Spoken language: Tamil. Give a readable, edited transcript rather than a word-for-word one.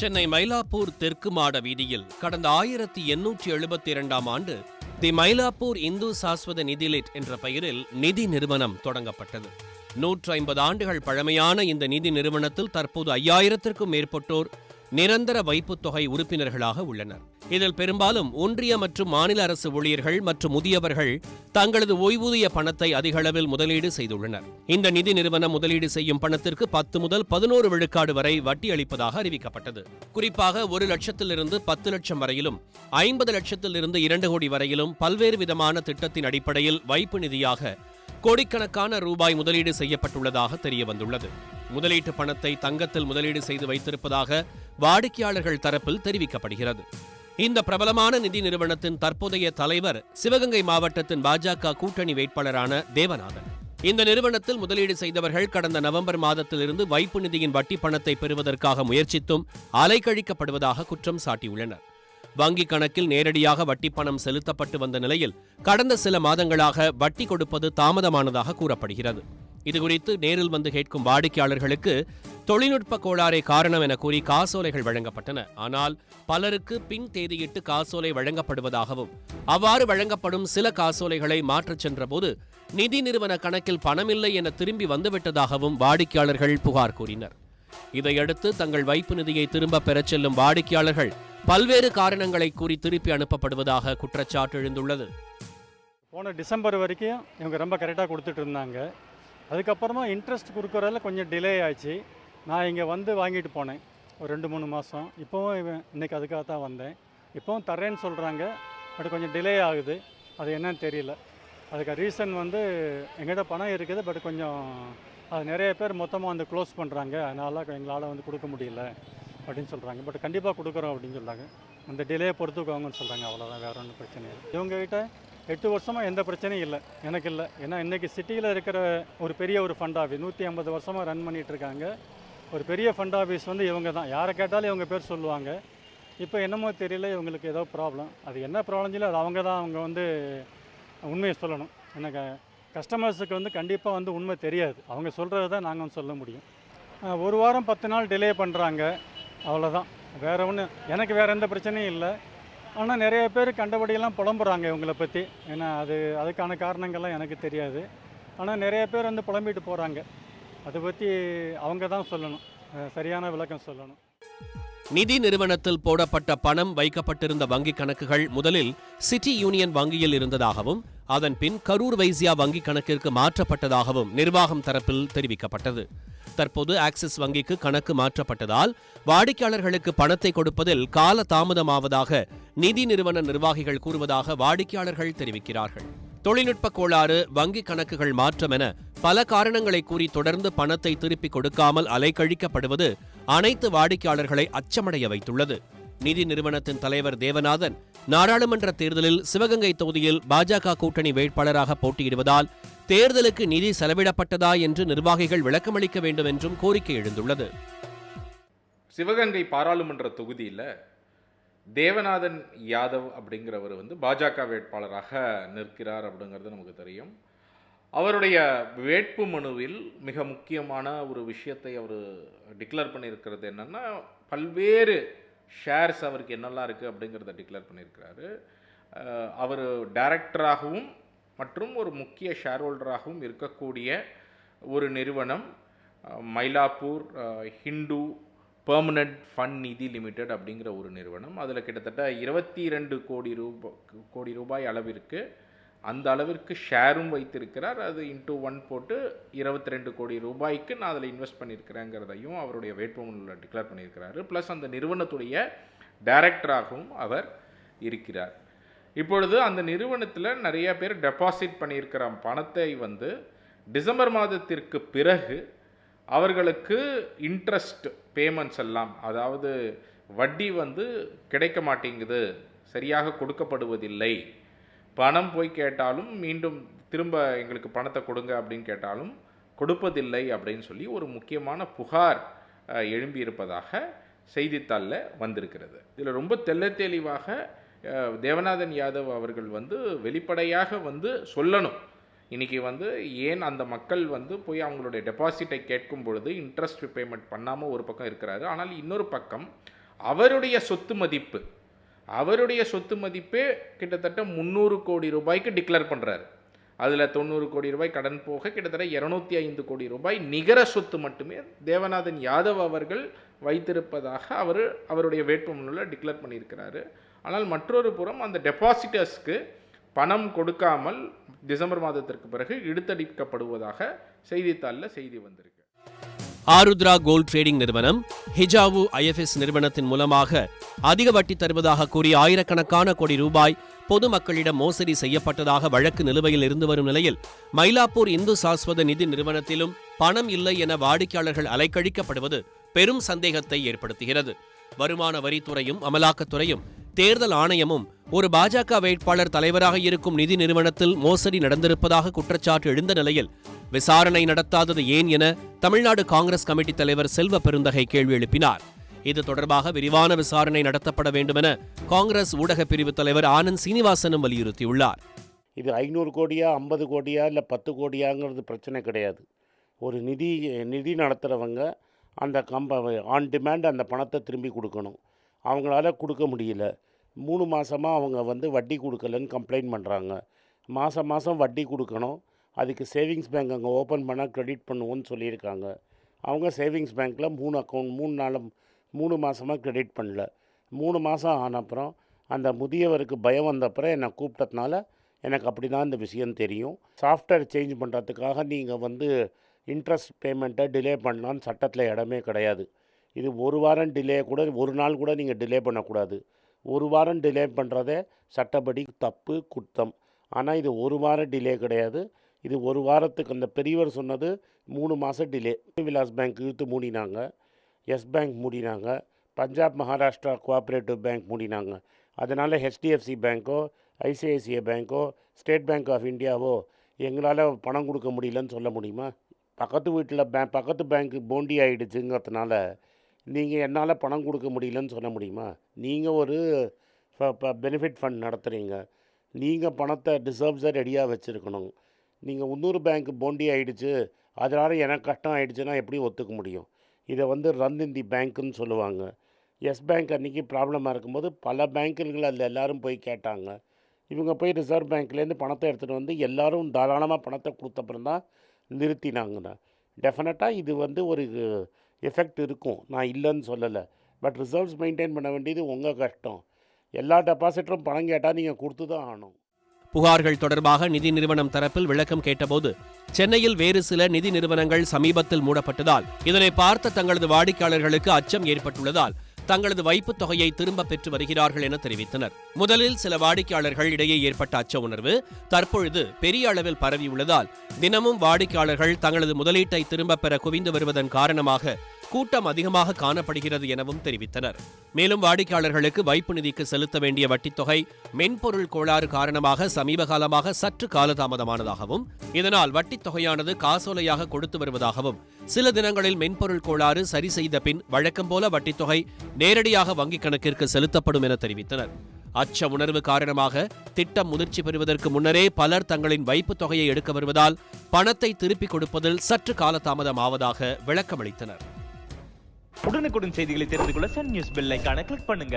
சென்னை மயிலாப்பூர் தெற்கு மாட வீதியில் கடந்த 1872ஆம் ஆண்டு தி மயிலாப்பூர் இந்து சாஸ்வத நிதிலிட் என்ற பெயரில் நிதி நிறுவனம் தொடங்கப்பட்டது. 150 ஆண்டுகள் பழமையான இந்த நிதி நிறுவனத்தில் தற்போது 5000த்திற்கும் மேற்பட்டோர் நிரந்தர வைப்புத் தொகை உறுப்பினர்களாக உள்ளனர். இதில் பெரும்பாலும் ஒன்றிய மற்றும் மாநில அரசு ஊழியர்கள் மற்றும் முதியவர்கள் தங்களது ஓய்வூதிய பணத்தை அதிக அளவில் முதலீடு செய்துள்ளனர். இந்த நிதி நிறுவனம் முதலீடு செய்யும் பணத்திற்கு 10 முதல் 11 விழுக்காடு வரை வட்டி அளிப்பதாக அறிவிக்கப்பட்டது. குறிப்பாக 1 லட்சத்திலிருந்து 10 லட்சம் வரையிலும் 50 லட்சத்திலிருந்து 2 கோடி வரையிலும் பல்வேறு விதமான திட்டத்தின் அடிப்படையில் வைப்பு நிதியாக கோடிக்கணக்கான ரூபாய் முதலீடு செய்யப்பட்டுள்ளதாக தெரிய வந்துள்ளது. முதலீட்டு பணத்தை தங்கத்தில் முதலீடு செய்து வைத்திருப்பதாக வாடிக்கையாளர்கள் தரப்பில் தெரிவிக்கப்படுகிறது. இந்த பிரபலமான நிதி நிறுவனத்தின் தற்போதைய தலைவர் சிவகங்கை மாவட்டத்தின் பாஜக கூட்டணி வேட்பாளரான தேவநாதன். இந்த நிறுவனத்தில் முதலீடு செய்தவர்கள் கடந்த நவம்பர் மாதத்திலிருந்து வைப்பு நிதியின் வட்டி பணத்தை பெறுவதற்காக முயற்சித்தும் அலைக்கழிக்கப்படுவதாக குற்றம் சாட்டியுள்ளனர். வங்கி கணக்கில் நேரடியாக வட்டி பணம் செலுத்தப்பட்டு வந்த நிலையில் கடந்த சில மாதங்களாக வட்டி கொடுப்பது தாமதமானதாக கூறப்படுகிறது. இதுகுறித்து நேரில் வந்து கேட்கும் வாடிக்கையாளர்களுக்கு தொழில்நுட்ப கோளாறே காரணம் என கூறி காசோலைகள் வழங்கப்பட்டன. ஆனால் பலருக்கு பின் தேதியிட்டு காசோலை வழங்கப்படுவதாகவும் அவ்வாறு வழங்கப்படும் சில காசோலைகளை மாற்றச் சென்றபோது நிதி நிறுவன கணக்கில் பணமில்லை என திரும்பி வந்துவிட்டதாகவும் வாடிக்கையாளர்கள் புகார் கூறினர். இதையடுத்து தங்கள் வைப்பு நிதியை திரும்ப பெறச் செல்லும் வாடிக்கையாளர்கள் பல்வேறு காரணங்களை கூறி திருப்பி அனுப்பப்படுவதாக குற்றச்சாட்டு எழுந்துள்ளது. போன டிசம்பர் வரைக்கும் இவங்க ரொம்ப கரெக்டாக கொடுத்துட்டு இருந்தாங்க. அதுக்கப்புறமா இன்ட்ரெஸ்ட் கொடுக்குறதுல கொஞ்சம் டிலே ஆயிடுச்சு. நான் இங்கே வந்து வாங்கிட்டு போனேன் ஒரு 2-3 மாதம். இப்போவும் இன்றைக்கி அதுக்காக தான் வந்தேன். இப்போவும் தரேன்னு சொல்கிறாங்க, பட் கொஞ்சம் டிலே ஆகுது. அது என்னன்னு தெரியல. அதுக்கு ரீசன் வந்து எங்கிட்ட பணம் இருக்குது, பட் கொஞ்சம் அது நிறைய பேர் மொத்தமாக வந்து க்ளோஸ் பண்ணுறாங்க, அதனால எங்களால் வந்து கொடுக்க முடியல அப்படின்னு சொல்கிறாங்க. பட் கண்டிப்பாக கொடுக்குறோம் அப்படின்னு சொல்கிறாங்க. அந்த டிலே பொறுத்துக்கோங்கன்னு சொல்கிறாங்க. அவ்வளோதான், வேறு ஒன்றும் பிரச்சனை இல்லை. இவங்ககிட்ட 8 வருஷமாக எந்த பிரச்சனையும் இல்லை, எனக்கு இல்லை. ஏன்னா இன்றைக்கி சிட்டியில் இருக்கிற ஒரு பெரிய ஒரு ஃபண்ட் ஆஃபீஸ் 150 வருஷமாக ரன் பண்ணிகிட்டு இருக்காங்க. ஒரு பெரிய ஃபண்ட் ஆஃபீஸ் வந்து இவங்க தான். யாரை கேட்டாலும் இவங்க பேர் சொல்லுவாங்க. இப்போ என்னமோ தெரியல, இவங்களுக்கு ஏதோ ப்ராப்ளம். அது என்ன ப்ராப்ளம் இல்லை, அது அவங்க வந்து உண்மையை சொல்லணும். எனக்கு கஸ்டமர்ஸுக்கு வந்து கண்டிப்பாக வந்து உண்மை தெரியாது. அவங்க சொல்கிறது தான் நாங்கள் வந்து சொல்ல முடியும். 1 வாரம் 10 நாள் டிலே பண்ணுறாங்க, அவ்வளோதான். வேறு ஒன்று எனக்கு வேறு எந்த பிரச்சனையும் இல்லை. ஆனால் நிறைய பேர் கண்டபடியெல்லாம் புலம்புறாங்க இவங்களை பற்றி. ஏன்னா அதுக்கான காரணங்கள்லாம் எனக்கு தெரியாது. ஆனால் நிறைய பேர் வந்து புலம்பிட்டு போகிறாங்க. அதை பற்றி அவங்க தான் சொல்லணும், சரியான விளக்கம் சொல்லணும். நிதி நிறுவனத்தில் போடப்பட்ட பணம் வைக்கப்பட்டிருந்த வங்கிக் கணக்குகள் முதலில் சிட்டி யூனியன் வங்கியில் இருந்ததாகவும் அதன் பின் கரூர் வைசியா வங்கிக் கணக்கிற்கு மாற்றப்பட்டதாகவும் நிர்வாகம் தரப்பில் தெரிவிக்கப்பட்டது. தற்போது ஆக்சிஸ் வங்கிக்கு கணக்கு மாற்றப்பட்டதால் வாடிக்கையாளர்களுக்கு பணத்தை கொடுப்பதில் கால தாமதமாவதாக நிதி நிறுவன நிர்வாகிகள் கூறுவதாக வாடிக்கையாளர்கள் தெரிவிக்கிறார்கள். தொழில்நுட்ப கோளாறு, வங்கி கணக்குகள் மாற்றம் என பல காரணங்களை கூறி தொடர்ந்து பணத்தை திருப்பிக் கொடுக்காமல் அலைக்கழிக்கப்படுவது அனைத்து வாடிக்கையாளர்களை அச்சமடைய வைத்துள்ளது. நிதி நிறுவனத்தின் தலைவர் தேவநாதன் நாடாளுமன்ற தேர்தலில் சிவகங்கை தொகுதியில் பாஜக கூட்டணி வேட்பாளராக போட்டியிடுவதால் தேர்தலுக்கு நிதி செலவிடப்பட்டதா என்று நிர்வாகிகள் விளக்கமளிக்க வேண்டும் என்றும் கோரிக்கை எழுந்துள்ளது. சிவகங்கை பாராளுமன்ற தொகுதியில் தேவநாதன் யாதவ் அப்படிங்கிறவர் வந்து பாஜக வேட்பாளராக நிற்கிறார் அப்படிங்கிறது நமக்கு தெரியும். அவருடைய வேட்பு மனுவில் மிக முக்கியமான ஒரு விஷயத்தை அவர் டிக்ளேர் பண்ணியிருக்கிறது என்னென்னா, பல்வேறு ஷேர்ஸ் அவருக்கு என்னெல்லாம் இருக்குது அப்படிங்கிறத டிக்ளேர் பண்ணியிருக்கிறாரு. அவர் டைரக்டராகவும் மற்றும் ஒரு முக்கிய ஷேர் ஹோல்டராகவும் இருக்கக்கூடிய ஒரு நிறுவனம் மயிலாப்பூர் ஹிந்து பெர்மனன்ட் ஃபண்ட் நிதி லிமிடெட் அப்படிங்கிற ஒரு நிறுவனம். அதில் கிட்டத்தட்ட 22 கோடி ரூபாய் அளவிற்கு அந்த அளவிற்கு ஷேரும் வைத்திருக்கிறார். அது இன்டூ 1 போட்டு 22 கோடி ரூபாய்க்கு நான் அதில் இன்வெஸ்ட் பண்ணியிருக்கிறேங்கிறதையும் அவருடைய வேட்புமனுவில் டிக்ளேர் பண்ணியிருக்கிறாரு. ப்ளஸ் அந்த நிறுவனத்துடைய டைரக்டராகவும் அவர் இருக்கிறார். இப்பொழுது அந்த நிறுவனத்தில் நிறைய பேர் டெபாசிட் பண்ணியிருக்கிற பணத்தை வந்து டிசம்பர் மாதத்திற்கு பிறகு அவர்களுக்கு இன்ட்ரெஸ்ட் பேமெண்ட்ஸ் எல்லாம், அதாவது வட்டி வந்து கிடைக்க மாட்டேங்குது, சரியாக கொடுக்கப்படுவதில்லை, பணம் போய் கேட்டாலும் மீண்டும் திரும்ப எங்களுக்கு பணத்தை கொடுங்க அப்படின்னு கேட்டாலும் கொடுப்பதில்லை அப்படின்னு சொல்லி ஒரு முக்கியமான புகார் எழும்பியிருப்பதாக செய்தித்தாளில் வந்திருக்கிறது. இதில் ரொம்ப தெளிவாக தேவநாதன் யாதவ் அவர்கள் வந்து வெளிப்படையாக வந்து சொல்லணும். இன்றைக்கி வந்து ஏன் அந்த மக்கள் வந்து போய் அவங்களுடைய டெபாசிட்டை கேட்கும் பொழுது இன்ட்ரெஸ்ட் பேமெண்ட் பண்ணாமல் ஒரு பக்கம் இருக்கிறாரு. ஆனால் இன்னொரு பக்கம் அவருடைய சொத்து மதிப்பே கிட்டத்தட்ட 300 கோடி ரூபாய்க்கு டிக்ளேர் பண்ணுறாரு. அதில் 90 கோடி ரூபாய் கடன் போக கிட்டத்தட்ட 205 கோடி ரூபாய் நிகர சொத்து மட்டுமே தேவநாதன் யாதவ் அவர்கள் வைத்திருப்பதாக அவருடைய வேட்புமனுவில் டிக்ளேர் பண்ணியிருக்கிறாரு. ஆனால் மற்றொரு புறம் அந்த டெபாசிட்டர்ஸ்க்கு பணம் கொடுக்காமல் டிசம்பர் மாதத்திற்கு பிறகு இழுத்தடிக்கப்படுவதாக செய்தித்தாளில் செய்தி வந்திருக்கு. ஆருத்ரா கோல்ட் ட்ரேடிங் நிறுவனம் ஹிஜாவு ஐஎஃப்எஸ் நிறுவனத்தின் மூலமாக அதிக வட்டி தருவதாக கூறி ஆயிரக்கணக்கான கோடி ரூபாய் பொதுமக்களிடம் மோசடி செய்யப்பட்டதாக வழக்கு நிலுவையில் இருந்து வரும் நிலையில் மயிலாப்பூர் இந்து சாஸ்வத நிதி நிறுவனத்திலும் பணம் இல்லை என வாடிக்கையாளர்கள் அலைக்கழிக்கப்படுவது பெரும் சந்தேகத்தை ஏற்படுத்துகிறது. வருமான வரித்துறையும் அமலாக்கத்துறையும் தேர்தல் ஆணையமும் ஒரு பாஜக வேட்பாளர் தலைவராக இருக்கும் நிதி நிறுவனத்தில் மோசடி நடந்திருப்பதாக குற்றச்சாட்டு எழுந்த நிலையில் விசாரணை நடத்தாதது ஏன் என தமிழ்நாடு காங்கிரஸ் கமிட்டி தலைவர் செல்வ பெருந்தகை கேள்வி எழுப்பினார். இது தொடர்பாக விரிவான விசாரணை நடத்தப்பட வேண்டுமென காங்கிரஸ் ஊடக பிரிவு தலைவர் ஆனந்த் சீனிவாசனும் வலியுறுத்தியுள்ளார். இது 500 கோடியா 50 கோடியா இல்லை 10 கோடியாங்கிறது பிரச்சனை கிடையாது. ஒரு நிதி நடத்துகிறவங்க அந்த ஆன் டிமாண்ட் அந்த பணத்தை திரும்பி கொடுக்கணும். அவங்களால கொடுக்க முடியல. 3 மாதமாக அவங்க வட்டி கொடுக்கலன்னு கம்ப்ளைண்ட் பண்ணுறாங்க. மாதம் வட்டி கொடுக்கணும். அதுக்கு சேவிங்ஸ் பேங்க் அங்கே ஓப்பன் பண்ணால் க்ரெடிட் பண்ணுவோன்னு சொல்லியிருக்காங்க. அவங்க சேவிங்ஸ் பேங்க்கில் 3 மாதமாக க்ரெடிட் பண்ணல. 3 மாதம் ஆன அப்புறம் அந்த முதியவருக்கு பயம் வந்தப்புறம் என்னை கூப்பிட்டதுனால எனக்கு அப்படி தான் இந்த விஷயம் தெரியும். சாஃப்ட்வேர் சேஞ்ச் பண்ணுறதுக்காக நீங்கள் இன்ட்ரெஸ்ட் பேமெண்ட்டை டிலே பண்ணலான்னு சட்டத்தில் இடமே கிடையாது. இது 1 வாரம் டிலே கூட, 1 நாள் கூட நீங்கள் டிலே பண்ணக்கூடாது. 1 வாரம் டிலே பண்ணுறதே சட்டப்படி தப்பு, குற்றம். ஆனால் இது 1 வாரம் டிலே கிடையாது. இது 1 வாரத்துக்கு அந்த பெரியவர் சொன்னது 3 மாதம் டிலே. விலாஸ் பேங்க் இழுத்து மூடினாங்க, எஸ் பேங்க் மூடினாங்க, பஞ்சாப் மகாராஷ்டிரா கோஆப்ரேட்டிவ் பேங்க் மூடினாங்க. அதனால் ஹெச்டிஎஃப்சி பேங்க்கோ ஐசிஐசிஐ பேங்க்கோ ஸ்டேட் பேங்க் ஆஃப் இந்தியாவோ எங்களால் பணம் கொடுக்க முடியலன்னு சொல்ல முடியுமா? பக்கத்து பேங்க்கு போண்டி ஆகிடுச்சுங்கிறதுனால நீங்கள் என்னால் பணம் கொடுக்க முடியலன்னு சொல்ல முடியுமா? நீங்கள் ஒரு பெனிஃபிட் ஃபண்ட் நடத்துகிறீங்க. நீங்கள் பணத்தை ரிசர்வ்ஸை ரெடியாக வச்சுருக்கணும். நீங்கள் இன்னொரு பேங்க்கு போண்டி ஆகிடுச்சு, அதனால் எனக்கு கஷ்டம் ஆகிடுச்சுன்னா எப்படி ஒத்துக்க முடியும்? இதை ரன் இன் தி பேங்க்குன்னு சொல்லுவாங்க. எஸ் பேங்க் அன்றைக்கி ப்ராப்ளமாக இருக்கும்போது பல பேங்க்குகள் அதில் எல்லோரும் போய் கேட்டாங்க. இவங்க போய் ரிசர்வ் பேங்க்லேருந்து பணத்தை எடுத்துகிட்டு எல்லோரும் தாராளமாக பணத்தை கொடுத்தப்புறம் தான் நிறுத்தினாங்கண்ணா. டெஃபினட்டாக இது ஒரு எஃபெக்ட் இருக்கும், நான் இல்லைன்னு சொல்லலை. பட் ரிசர்வ்ஸ் மெயின்டைன் பண்ண வேண்டியது உங்கள் கஷ்டம். எல்லா டெபாசிட்டரும் பணம் கேட்டால் நீங்கள் கொடுத்து தான் ஆகணும். புகார்கள் தொடர்பாக நிதி நிறுவனம் தரப்பில் விளக்கம் கேட்டபோது சென்னையில் வேறு சில நிதி நிறுவனங்கள் சமீபத்தில் மூடப்பட்டதால் இதனை பார்த்த தங்களது வாடிக்கையாளர்களுக்கு அச்சம் ஏற்பட்டுள்ளதால் தங்களது வைப்புத் தொகையை திரும்ப பெற்று வருகிறார்கள் என தெரிவித்தனர். முதலில் சில வாடிக்கையாளர்கள் இடையே ஏற்பட்ட அச்ச உணர்வு தற்பொழுது பெரிய அளவில் பரவியுள்ளதால் தினமும் வாடிக்கையாளர்கள் தங்களது முதலீட்டை திரும்பப் பெற குவிந்து வருவதன் காரணமாக கூட்டம் அதிகமாக காணப்படுகிறது எனவும் தெரிவித்தனர். மேலும் வாடிக்கையாளர்களுக்கு வைப்பு நிதிக்கு செலுத்த வேண்டிய வட்டித் தொகை மென்பொருள் கோளாறு காரணமாக சமீப காலமாக சற்று காலதாமதமானதாகவும் இதனால் வட்டித் தொகையானது காசோலையாக கொடுத்து வருவதாகவும் சில தினங்களில் மென்பொருள் கோளாறு சரி செய்த பின் வழக்கம் போல வட்டித் தொகை நேரடியாக வங்கிக் கணக்கிற்கு செலுத்தப்படும் என தெரிவித்தனர். அச்ச உணர்வு காரணமாக திட்டம் முதிர்ச்சி பெறுவதற்கு முன்னரே பலர் தங்களின் வைப்புத் தொகையை எடுக்க வருவதால் பணத்தை திருப்பிக் கொடுப்பதில் சற்று காலதாமதம் ஆவதாக விளக்கமளித்தனர். உடனுக்குடன் செய்திகளை தெரிந்து கொள்ள சன் நியூஸ் பெல் ஐகானை கிளிக் பண்ணுங்க.